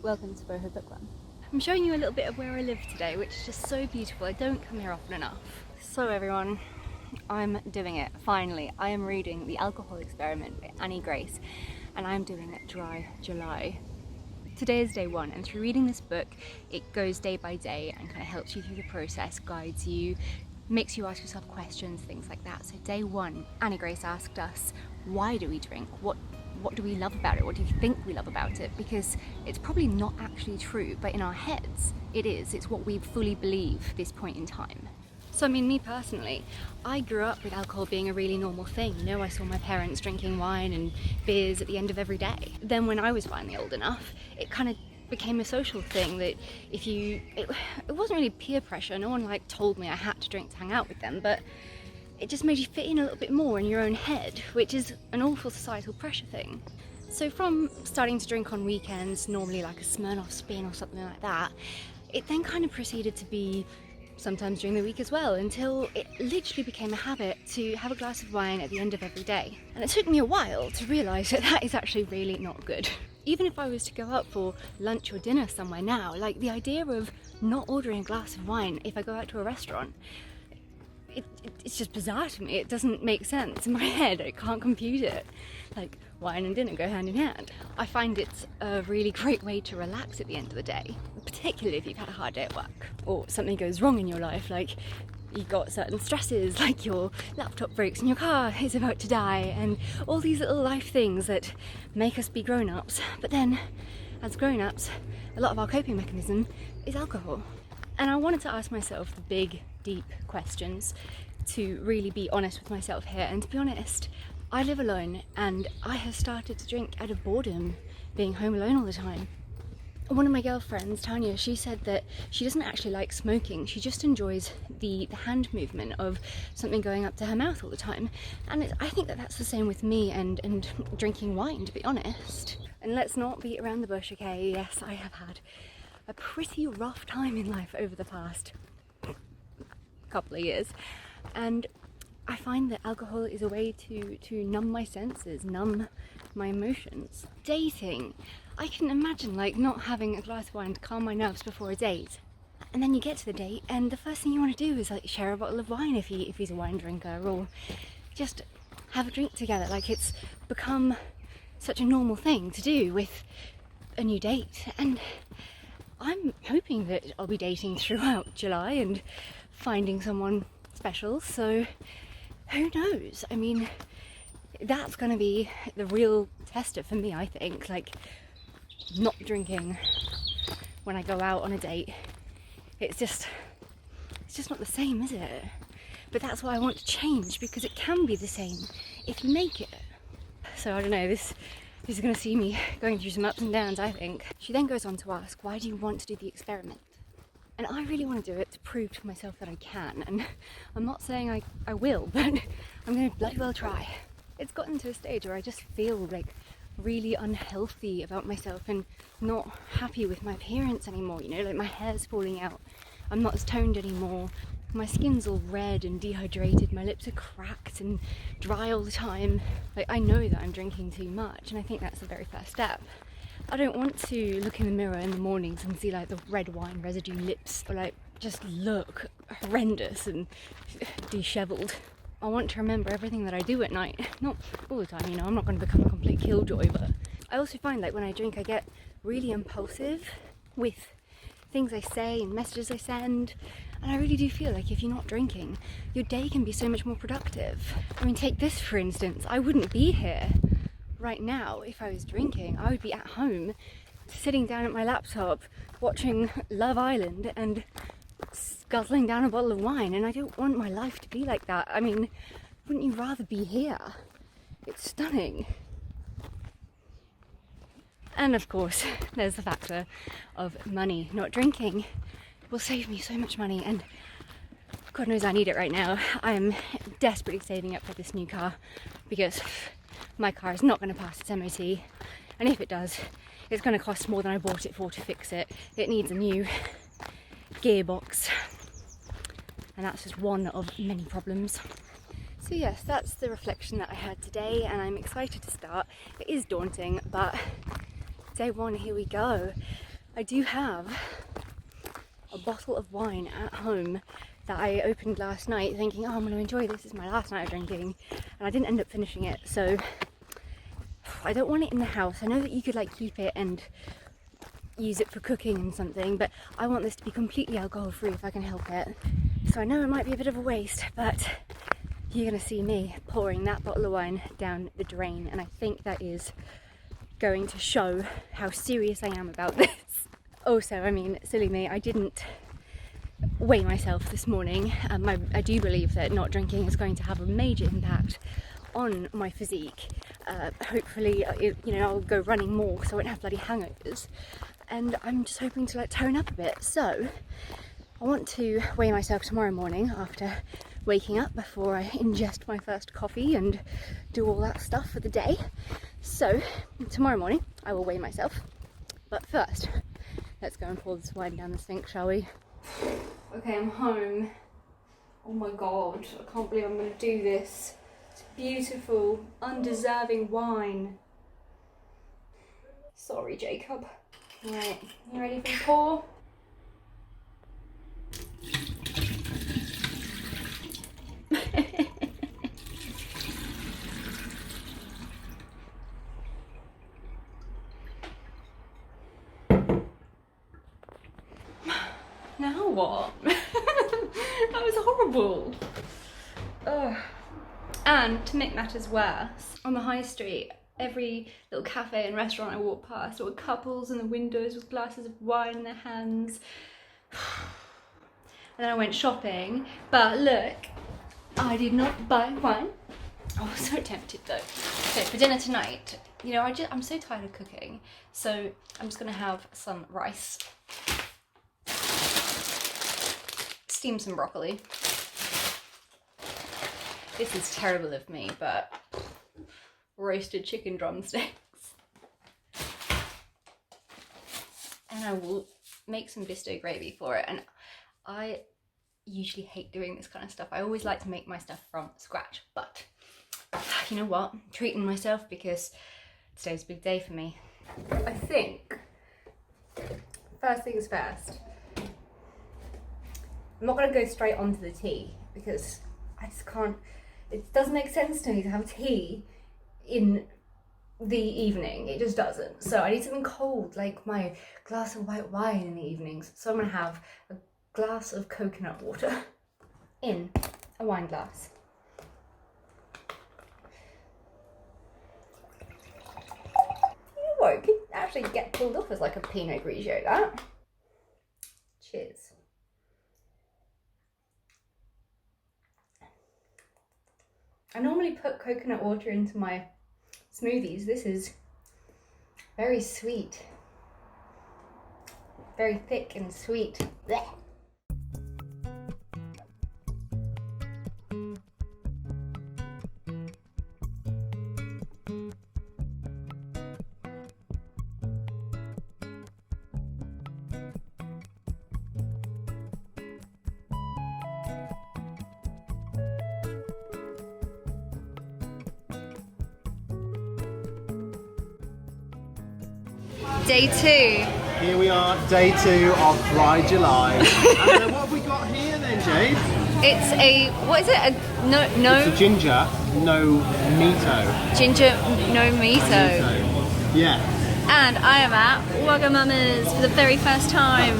Welcome to Boho Bookworm. I'm showing you a little bit of where I live today, which is just so beautiful. I don't come here often enough. So everyone, I'm doing it, finally. I am reading The Alcohol Experiment by Annie Grace, and I'm doing it dry July. Today is day one, and through reading this book, it goes day by day and kind of helps you through the process, guides you, makes you ask yourself questions, things like that. So day one, Annie Grace asked us, why do we drink? What do we love about it? What do you think we love about it? Because it's probably not actually true, but in our heads, it is. It's what we fully believe at this point in time. So I mean, me personally, I grew up with alcohol being a really normal thing. You know, I saw my parents drinking wine and beers at the end of every day. Then when I was finally old enough, it kind of became a social thing that it wasn't really peer pressure. No one told me I had to drink to hang out with them, but it just made you fit in a little bit more in your own head, which is an awful societal pressure thing. So from starting to drink on weekends, normally like a Smirnoff Spin or something like that, it then kind of proceeded to be sometimes during the week as well, until it literally became a habit to have a glass of wine at the end of every day. And it took me a while to realise that that is actually really not good. Even if I was to go out for lunch or dinner somewhere now, the idea of not ordering a glass of wine if I go out to a restaurant, it's just bizarre to me. It doesn't make sense in my head. I can't compute it. Wine and dinner go hand in hand. I find it's a really great way to relax at the end of the day, particularly if you've had a hard day at work or something goes wrong in your life, you've got certain stresses, like your laptop breaks and your car is about to die, and all these little life things that make us be grown-ups. But then, as grown-ups, a lot of our coping mechanism is alcohol. And I wanted to ask myself the big, deep questions to really be honest with myself here. And to be honest, I live alone and I have started to drink out of boredom, being home alone all the time. One of my girlfriends, Tanya, she said that she doesn't actually like smoking. She just enjoys the hand movement of something going up to her mouth all the time. And I think that that's the same with me and drinking wine, to be honest. And let's not beat around the bush, okay? Yes, I have had a pretty rough time in life over the past couple of years, and I find that alcohol is a way to numb my senses, numb my emotions. Dating, I can imagine not having a glass of wine to calm my nerves before a date, and then you get to the date and the first thing you want to do is share a bottle of wine if he's a wine drinker, or just have a drink together. It's become such a normal thing to do with a new date, and I'm hoping that I'll be dating throughout July and finding someone special, so who knows? I mean, that's going to be the real tester for me, I think. Not drinking when I go out on a date, it's just not the same, is it? But that's why I want to change, because it can be the same if you make it. So I don't know, this is going to see me going through some ups and downs, I think. She then goes on to ask, why do you want to do the experiment? And I really want to do it to prove to myself that I can. And I'm not saying I will, but I'm going to bloody well try. It's gotten to a stage where I just feel really unhealthy about myself and not happy with my appearance anymore. My hair's falling out. I'm not as toned anymore. My skin's all red and dehydrated, my lips are cracked and dry all the time. I know that I'm drinking too much, and I think that's the very first step. I don't want to look in the mirror in the mornings and see the red wine residue lips, or just look horrendous and dishevelled. I want to remember everything that I do at night. Not all the time, I'm not going to become a complete killjoy, but I also find when I drink I get really impulsive with things I say and messages I send, and I really do feel if you're not drinking, your day can be so much more productive. I mean, take this for instance. I wouldn't be here right now if I was drinking. I would be at home sitting down at my laptop watching Love Island and guzzling down a bottle of wine, and I don't want my life to be like that. I mean, wouldn't you rather be here? It's stunning. And of course, there's the factor of money. Not drinking will save me so much money, and God knows I need it right now. I'm desperately saving up for this new car because my car is not going to pass its MOT, and if it does, it's going to cost more than I bought it for to fix it. It needs a new gearbox, and that's just one of many problems. So yes, that's the reflection that I had today, and I'm excited to start. It is daunting, but day one, here we go. I do have a bottle of wine at home that I opened last night thinking, oh, I'm going to enjoy this. This is my last night of drinking. And I didn't end up finishing it. So I don't want it in the house. I know that you could like keep it and use it for cooking and something, but I want this to be completely alcohol free if I can help it. So I know it might be a bit of a waste, but you're going to see me pouring that bottle of wine down the drain. And I think that is going to show how serious I am about this. Also, I mean, silly me, I didn't weigh myself this morning. I do believe that not drinking is going to have a major impact on my physique. Hopefully, I'll go running more so I won't have bloody hangovers. And I'm just hoping to like tone up a bit. So I want to weigh myself tomorrow morning after waking up, before I ingest my first coffee and do all that stuff for the day. So tomorrow morning I will weigh myself. But first, let's go and pour this wine down the sink, shall we? Okay, I'm home. Oh my god, I can't believe I'm going to do this. It's beautiful, undeserving wine. Sorry, Jacob. Right, you ready for the pour? Now what? That was horrible. Ugh. And to make matters worse, on the high street, every little cafe and restaurant I walked past, there were couples in the windows with glasses of wine in their hands. And then I went shopping, but look, I did not buy wine. I was so tempted though. So for dinner tonight, I'm so tired of cooking, so I'm just gonna have some rice, steam some broccoli. This is terrible of me, but roasted chicken drumsticks. And I will make some bisto gravy for it. And I usually hate doing this kind of stuff. I always like to make my stuff from scratch, but you know what? I'm treating myself because today's a big day for me. I think, first things first, I'm not going to go straight onto the tea because I just can't, it doesn't make sense to me to have tea in the evening. It just doesn't. So I need something cold, like my glass of white wine in the evenings. So I'm going to have a glass of coconut water in a wine glass. You know what, it could actually get pulled off as like a Pinot Grigio, that. Cheers. I normally put coconut water into my smoothies. This is very sweet. Very thick and sweet. Blech. Day 2. Here we are, day 2 of Dry July. And what have we got here then, Jade? It's a, what is it? It's a ginger no mito. Ginger no mito. Yeah. And I am at Wagamama's for the very first time.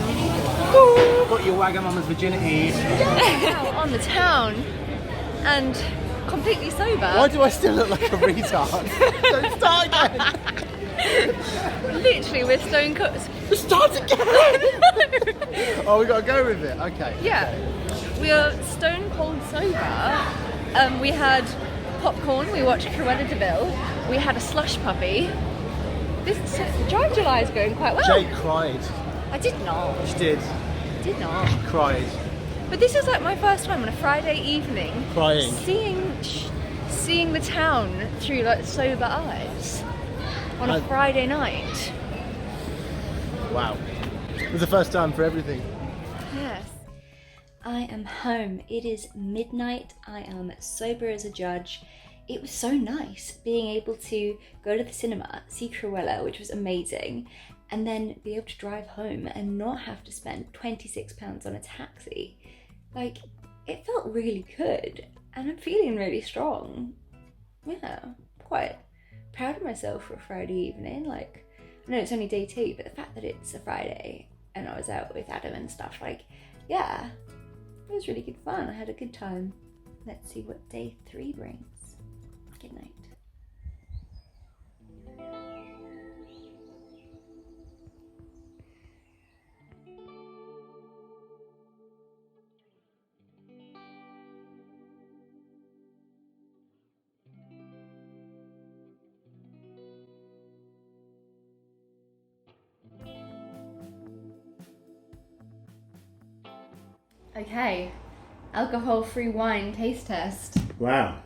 Got your Wagamama's virginity. Out on the town and completely sober. Why do I still look like a retard? Don't start again. Literally, we're stone cold. Start again. Oh, we got to go with it. Okay. Yeah. Okay. We are stone cold sober. We had popcorn. We watched Cruella de Vil. We had a slush puppy. This Dry July is going quite well. Jade cried. I did not. She did. I did not. She cried. But this is like my first time on a Friday evening. Crying. Seeing the town through like sober eyes. On a Friday night. Wow. It was the first time for everything. Yes. I am home. It is midnight. I am sober as a judge. It was so nice being able to go to the cinema, see Cruella, which was amazing, and then be able to drive home and not have to spend £26 on a taxi. Like, it felt really good, and I'm feeling really strong. Yeah, quite proud of myself for a Friday evening. Like, I know it's only day 2, but the fact that it's a Friday and I was out with Adam and stuff, like, yeah, it was really good fun. I had a good time. Let's see what day 3 brings. Good night. Okay, alcohol-free wine taste test. Wow.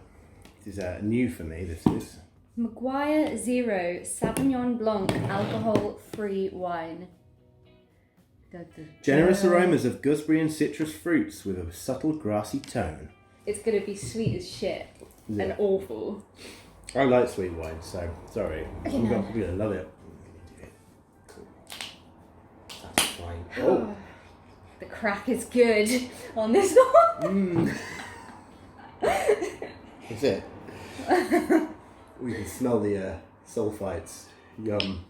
This is new for me, this is. Maguire Zero Sauvignon Blanc alcohol-free wine. Generous aromas of gooseberry and citrus fruits with a subtle grassy tone. It's gonna be sweet as shit and awful. I like sweet wine, so sorry. Okay, I'm no. gonna love it. Cool. That's fine. Oh. The crack is good on this one. That's it. We can smell the sulfites. Yum.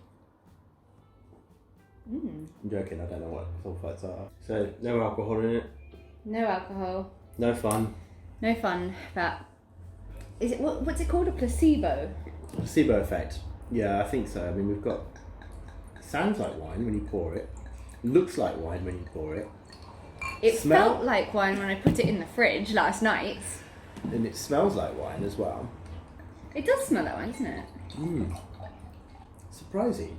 I'm joking, I don't know what sulfites are. So, no alcohol in it. No alcohol. No fun. No fun, but... Is it, what's it called? A placebo? Placebo effect. Yeah, I think so. I mean, we've got... Sounds like wine when you pour it. Looks like wine when you pour it. It felt like wine when I put it in the fridge last night. And it smells like wine as well. It does smell like wine, doesn't it? Surprising.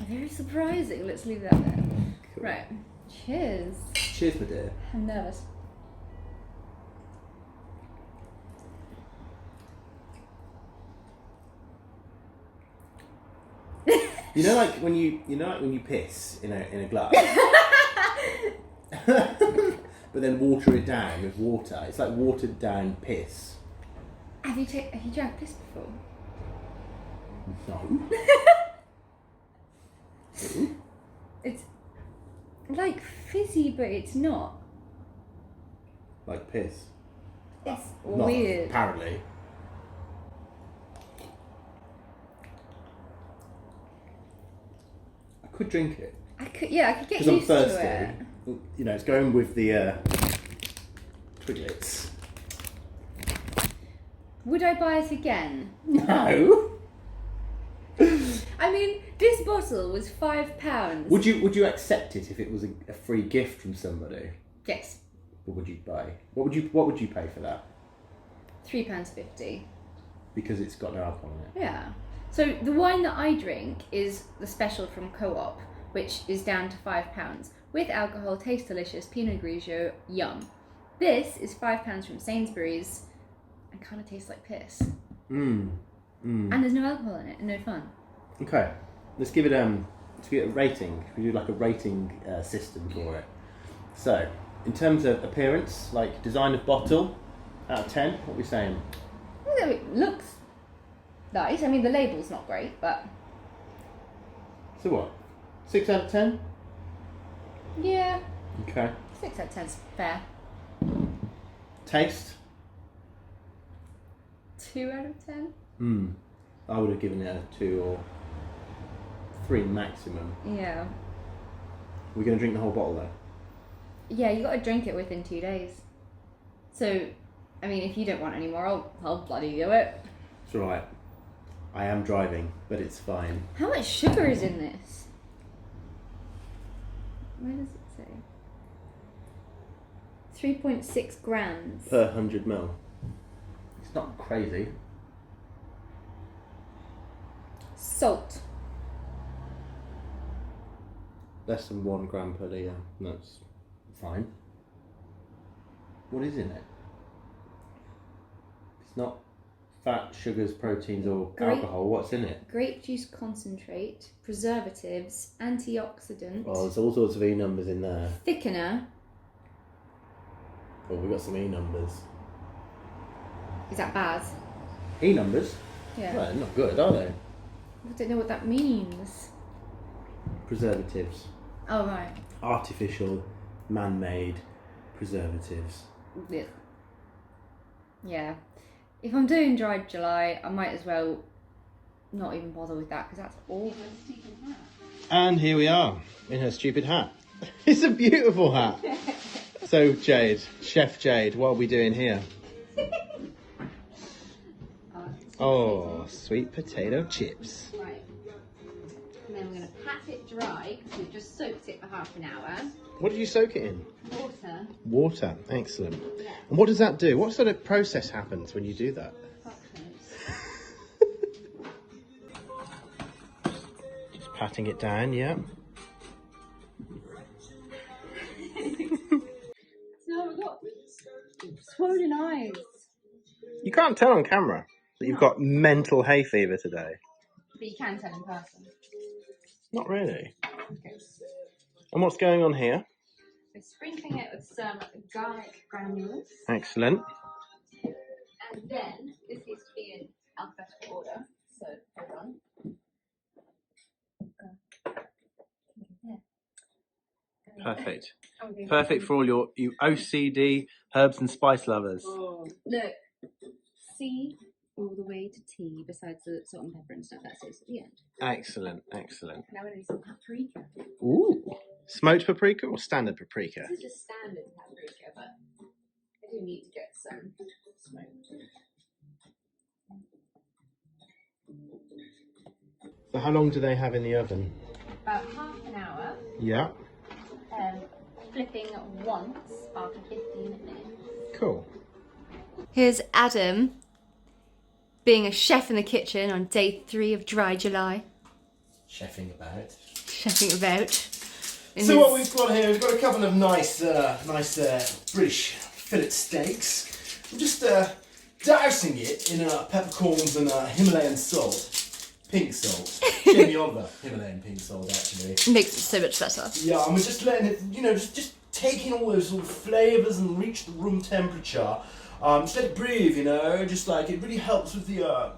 Very surprising. Let's leave that there. Cool. Right. Cheers. Cheers, my dear. I'm nervous. You know, like when you piss in a glass, but then water it down with water. It's like watered down piss. Have you drank piss before? No. It's like fizzy, but it's not. Like piss. It's Not, weird. apparently. I could drink it. I could get Because I'm used thirsty. to it. You know, it's going with the twiglets. Would I buy it again? No. I mean, this bottle was £5. Would you accept it if it was a free gift from somebody? Yes. What would you buy? What would you pay for that? £3.50. Because it's got no alcohol in it. Yeah. So the wine that I drink is the special from Co-op, which is down to £5. With alcohol, tastes delicious, Pinot Grigio, yum. This is £5 from Sainsbury's and kind of tastes like piss. And there's no alcohol in it and no fun. Okay, let's give it a rating. We do like a rating system for it. So, in terms of appearance, like design of bottle, out of 10, what are we saying? Although it looks nice. I mean, the label's not great, but... So what? 6 out of 10? Yeah. Okay. 6 out of 10's fair. Taste? 2 out of 10? I would have given it a 2 or 3 maximum. Yeah. We're going to drink the whole bottle though? Yeah, you got to drink it within 2 days. So, I mean, if you don't want any more, I'll bloody do it. It's alright. I am driving, but it's fine. How much sugar is in this? Where does it say? 3.6 grams. Per 100 ml. It's not crazy. Salt. Less than 1 gram per litre. That's fine. What is in it? It's not fat, sugars, proteins or alcohol. What's in it? Grape juice concentrate, preservatives, antioxidant, Oh, there's all sorts of E numbers in there. thickener. Oh, we've got some E numbers. Is that bad? E numbers? Yeah. Well, they're not good, are they? I don't know what that means. preservatives. Oh, right. Artificial, man-made preservatives. Yeah. If I'm doing dried July, I might as well not even bother with that because that's all. And here we are in her stupid hat. It's a beautiful hat. So Jade, Chef Jade, what are we doing here? Oh, sweet potato chips. Right. And then we're going to pat it dry because we've just soaked it for half an hour. What did you soak it in? Water. Water, excellent. Yeah. And what does that do? What sort of process happens when you do that? Just patting it down, yeah. So we've got swollen eyes. You can't tell on camera that you've got mental hay fever today. But you can tell in person. Not really. Okay. And what's going on here? We're sprinkling it with some garlic granules. Excellent. And then, this needs to be in alphabetical order. So, hold on. Perfect. Perfect for all you OCD herbs and spice lovers. Oh, look. C all the way to T, besides the salt and pepper and stuff that sits at the end. Excellent, excellent. Now we're going to do some paprika. Ooh. Smoked paprika or standard paprika? This is just standard paprika, but I do need to get some smoked. So how long do they have in the oven? About half an hour. Yeah. Flipping once after 15 minutes. Cool. Here's Adam being a chef in the kitchen on day 3 of dry July. Chefing about. Chefing about. So what we've got here, we've got a couple of nice British fillet steaks. I'm just dousing it in peppercorns and Himalayan salt. Pink salt. Jamie Oliver, Himalayan pink salt, actually. Makes it so much better. Yeah, and we're just letting it, just taking all those sort of flavours and reach the room temperature. Just let it breathe, just like it really helps with the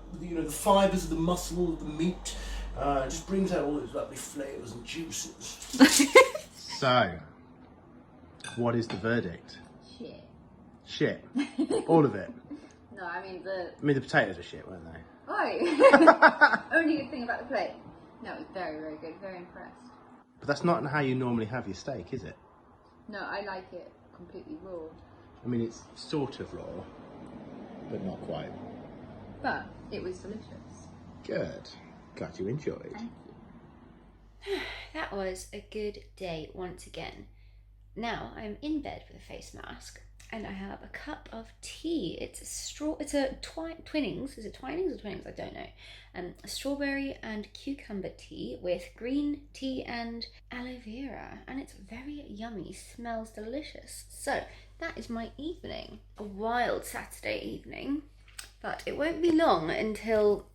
fibres of the muscle of the meat. It just brings out all those lovely flavours and juices. So, what is the verdict? Shit. Shit. All of it. No, I mean the potatoes were shit, weren't they? Oh! Only good thing about the plate. No, it was very, very good. Very impressed. But that's not how you normally have your steak, is it? No, I like it completely raw. I mean, it's sort of raw, but not quite. But it was delicious. Good. Glad you enjoyed. Thank you. That was a good day once again. Now I'm in bed with a face mask and I have a cup of tea. It's a Twinings. Is it Twinings or Twinings? I don't know. A strawberry and cucumber tea with green tea and aloe vera. And it's very yummy. Smells delicious. So that is my evening. A wild Saturday evening. But it won't be long until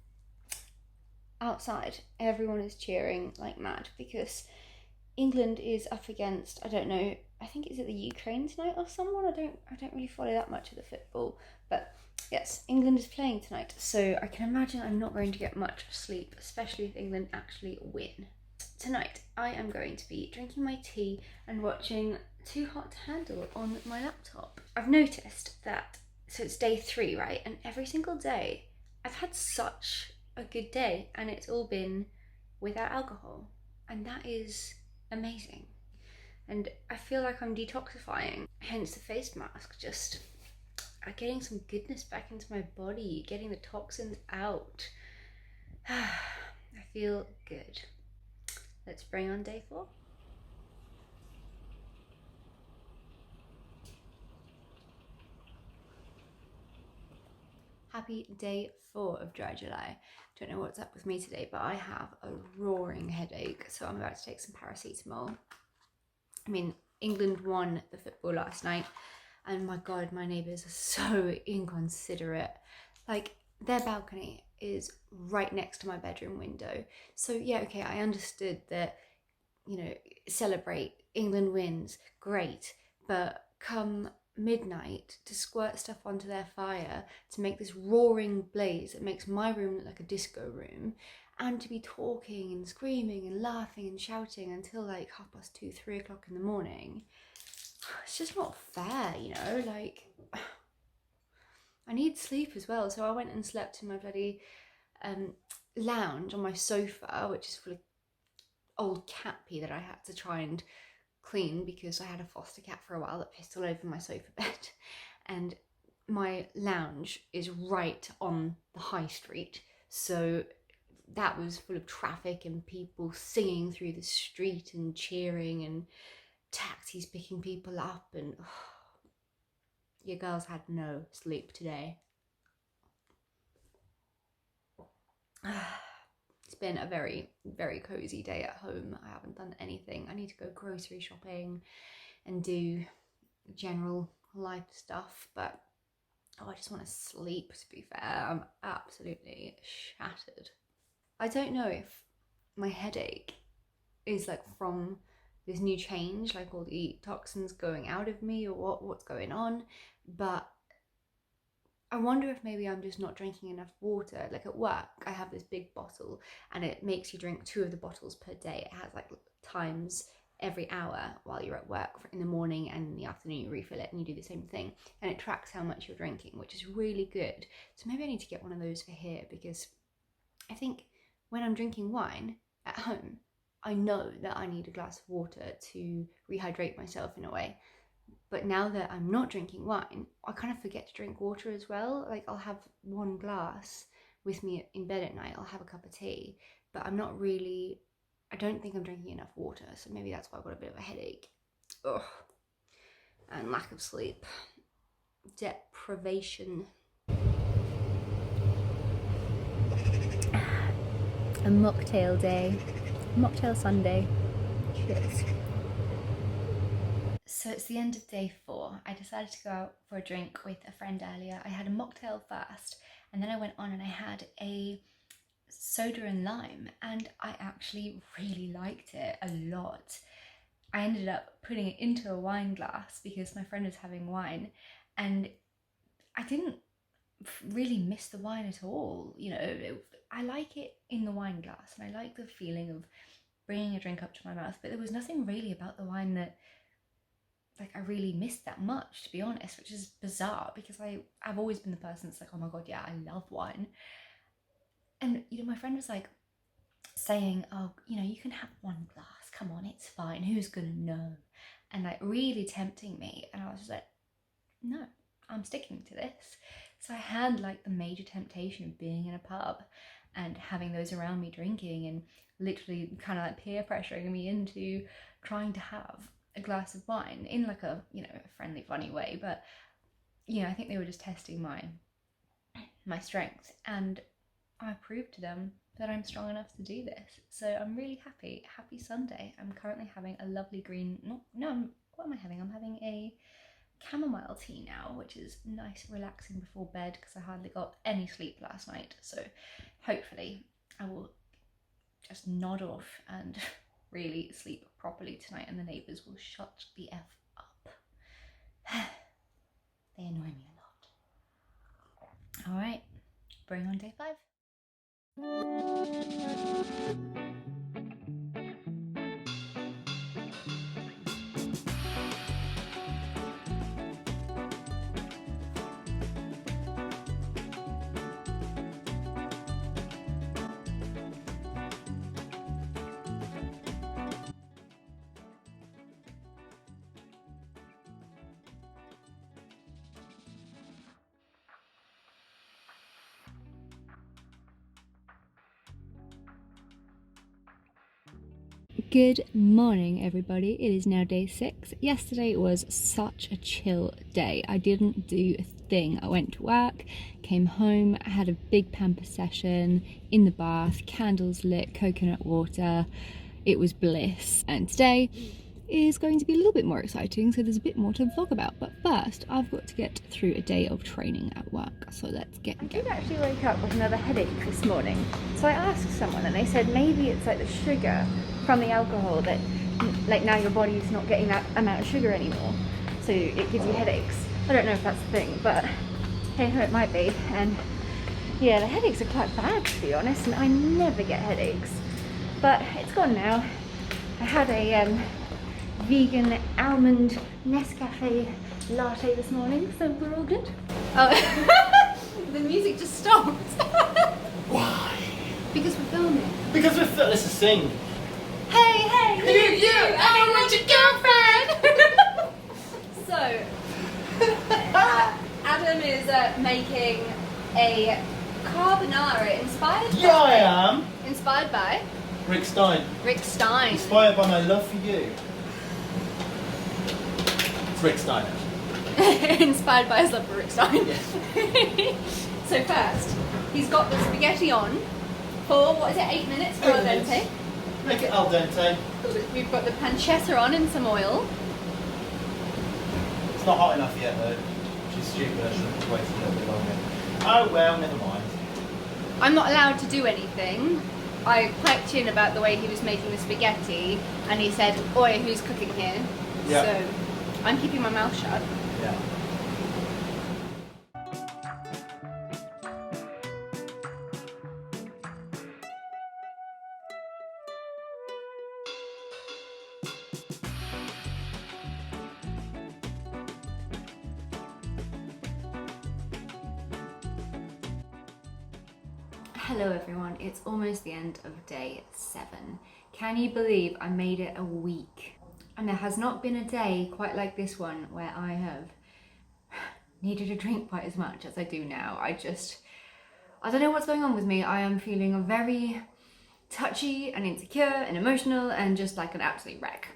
outside everyone is cheering like mad because England is up against, I don't know, I think it's at the Ukraine tonight or someone. I don't really follow that much of the football, but yes, England is playing tonight, so I can imagine I'm not going to get much sleep, especially if England actually win. Tonight I am going to be drinking my tea and watching Too Hot to Handle on my laptop. I've noticed that, so it's day 3, right, and every single day I've had such a good day and it's all been without alcohol, and that is amazing. And I feel like I'm detoxifying, hence the face mask, just getting some goodness back into my body, getting the toxins out. I feel good. Let's bring on day 4. Happy day 4 of dry July. Don't know what's up with me today, but I have a roaring headache, so I'm about to take some paracetamol. I mean, England won the football last night, and my God, my neighbours are so inconsiderate. Like, their balcony is right next to my bedroom window. So yeah, okay, I understood that, celebrate, England wins, great, but come midnight to squirt stuff onto their fire to make this roaring blaze that makes my room look like a disco room, and to be talking and screaming and laughing and shouting until like 2:30, 3 o'clock in the morning. It's just not fair, you know, like I need sleep as well. So I went and slept in my bloody lounge on my sofa, which is full of old cat pee that I had to try and clean because I had a foster cat for a while that pissed all over my sofa bed. And my lounge is right on the high street, so that was full of traffic and people singing through the street and cheering and taxis picking people up, and your girls had no sleep today. It's been a very, very cozy day at home. I haven't done anything. I need to go grocery shopping and do general life stuff, but I just want to sleep, to be fair. I'm absolutely shattered. I don't know if my headache is like from this new change, like all the toxins going out of me, or what's going on, but I wonder if maybe I'm just not drinking enough water. Like at work, I have this big bottle and it makes you drink 2 of the bottles per day. It has like times every hour while you're at work. In the morning and in the afternoon you refill it and you do the same thing, and it tracks how much you're drinking, which is really good. So maybe I need to get one of those for here, because I think when I'm drinking wine at home, I know that I need a glass of water to rehydrate myself in a way. But now that I'm not drinking wine, I kind of forget to drink water as well. Like I'll have one glass with me in bed at night, I'll have a cup of tea, but I'm not really, I don't think I'm drinking enough water, so maybe that's why I've got a bit of a headache. Ugh. And lack of sleep. Deprivation. A mocktail day. Mocktail Sunday. Cheers. So it's the end of day 4. I decided to go out for a drink with a friend earlier. I had a mocktail first, and then I went on and I had a soda and lime, and I actually really liked it a lot. I ended up putting it into a wine glass because my friend was having wine, and I didn't really miss the wine at all. You know, I like it in the wine glass, and I like the feeling of bringing a drink up to my mouth, but there was nothing really about the wine that like I really missed that much, to be honest, which is bizarre because I've always been the person that's like, oh my god, yeah, I love wine. And you know, my friend was like saying, oh, you know, you can have one glass, come on, it's fine, who's gonna know? And like really tempting me, and I was just like, no, I'm sticking to this. So I had like the major temptation of being in a pub and having those around me drinking, and literally kind of like peer pressuring me into trying to have a glass of wine in like a, you know, a friendly, funny way. But you know, I think they were just testing my strength, and I proved to them that I'm strong enough to do this. So I'm really happy. Happy Sunday. I'm currently having a lovely green, what am I having? I'm having a chamomile tea now, which is nice, relaxing before bed because I hardly got any sleep last night. So hopefully I will just nod off and really sleep properly tonight, and the neighbours will shut the F up. They annoy me a lot. Alright, bring on day 5. Good morning, everybody. It is now day 6. Yesterday was such a chill day. I didn't do a thing. I went to work, came home, had a big pamper session in the bath, candles lit, coconut water. It was bliss. And today is going to be a little bit more exciting, so there's a bit more to vlog about. But first, I've got to get through a day of training at work, so let's get going. I did actually wake up with another headache this morning. So I asked someone and they said maybe it's like the sugar from the alcohol that, like, now your body is not getting that amount of sugar anymore, so it gives you headaches. I don't know if that's the thing, but hey ho, it might be. And Yeah, the headaches are quite bad, to be honest, and I never get headaches. But it's gone now. I had a vegan almond Nescafe latte this morning, so we're all good. Oh, the music just stopped. Why? Because we're filming. Because let's just sing. Hey, hey, you, I want your girlfriend! So, Adam is making a carbonara inspired Yeah, by... I am. Inspired by? Rick Stein. Rick Stein. Inspired by my love for you. It's Rick Stein, actually. Inspired by his love for Rick Stein. Yes. So first, he's got the spaghetti on for, what is it, 8 minutes for al dente. Make it al dente. We've got the pancetta on in some oil. It's not hot enough yet, though. Which is stupid. I should have waited a little bit longer. Oh well, never mind. I'm not allowed to do anything. I piped in about the way he was making the spaghetti, and he said, "Oi, who's cooking here?" Yeah. So I'm keeping my mouth shut. Yeah. Hello everyone, it's almost the end of day 7. Can you believe I made it a week? And there has not been a day quite like this one where I have needed a drink quite as much as I do now. I don't know what's going on with me. I am feeling very touchy and insecure and emotional and just like an absolute wreck.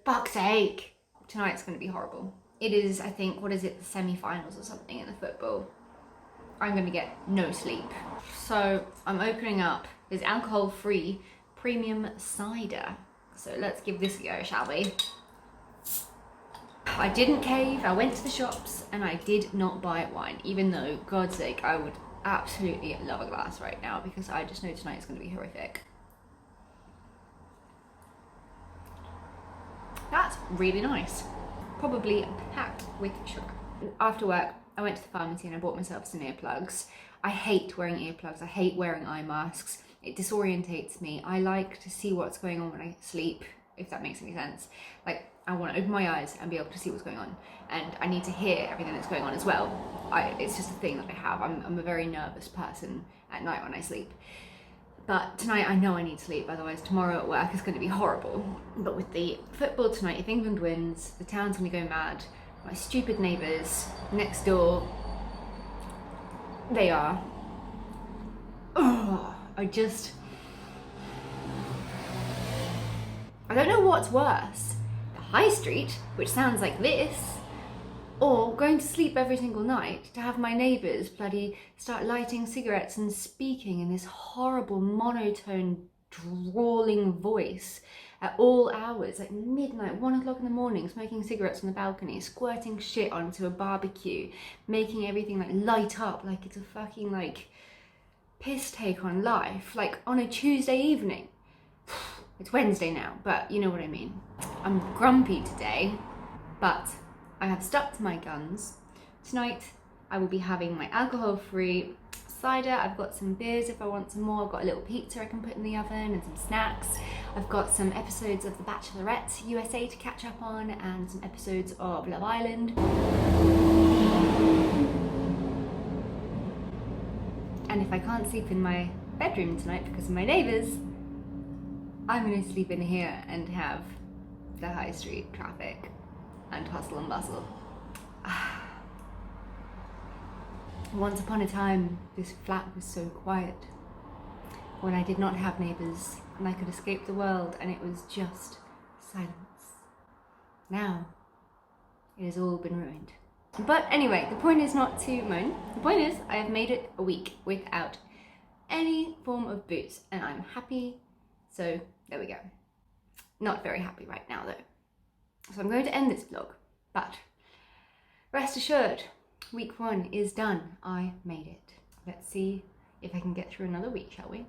Fuck's sake! Tonight's going to be horrible. It is, I think, what is it, the semi-finals or something in the football. I'm going to get no sleep. So I'm opening up this alcohol-free premium cider. So let's give this a go, shall we? I didn't cave, I went to the shops and I did not buy wine, even though, God's sake, I would absolutely love a glass right now because I just know tonight's going to be horrific. That's really nice. Probably packed with sugar. After work, I went to the pharmacy and I bought myself some earplugs. I hate wearing earplugs, I hate wearing eye masks. It disorientates me. I like to see what's going on when I sleep, if that makes any sense. Like, I want to open my eyes and be able to see what's going on. And I need to hear everything that's going on as well. It's just a thing that I have. I'm a very nervous person at night when I sleep. But tonight I know I need sleep, otherwise tomorrow at work is going to be horrible. But with the football tonight, if England wins, the town's going to go mad. My stupid neighbours next door, they are. Oh, I don't know what's worse. The high street, which sounds like this, or going to sleep every single night to have my neighbours bloody start lighting cigarettes and speaking in this horrible monotone drawling voice at all hours, like midnight, 1 o'clock in the morning, smoking cigarettes on the balcony, squirting shit onto a barbecue, making everything like light up like it's a fucking like piss take on life, like on a Tuesday evening. It's Wednesday now, but you know what I mean. I'm grumpy today, but I have stuck to my guns. Tonight I will be having my alcohol-free cider. I've got some beers if I want some more. I've got a little pizza I can put in the oven and some snacks. I've got some episodes of The Bachelorette USA to catch up on and some episodes of Love Island. And if I can't sleep in my bedroom tonight because of my neighbours, I'm going to sleep in here and have the high street traffic and hustle and bustle. Once upon a time, this flat was so quiet, when I did not have neighbours and I could escape the world and it was just silence. Now, it has all been ruined. But anyway, the point is not to moan. The point is, I have made it a week without any form of booze and I'm happy, so there we go. Not very happy right now though. So I'm going to end this vlog, but rest assured, week 1 is done. I made it. Let's see if I can get through another week, shall we?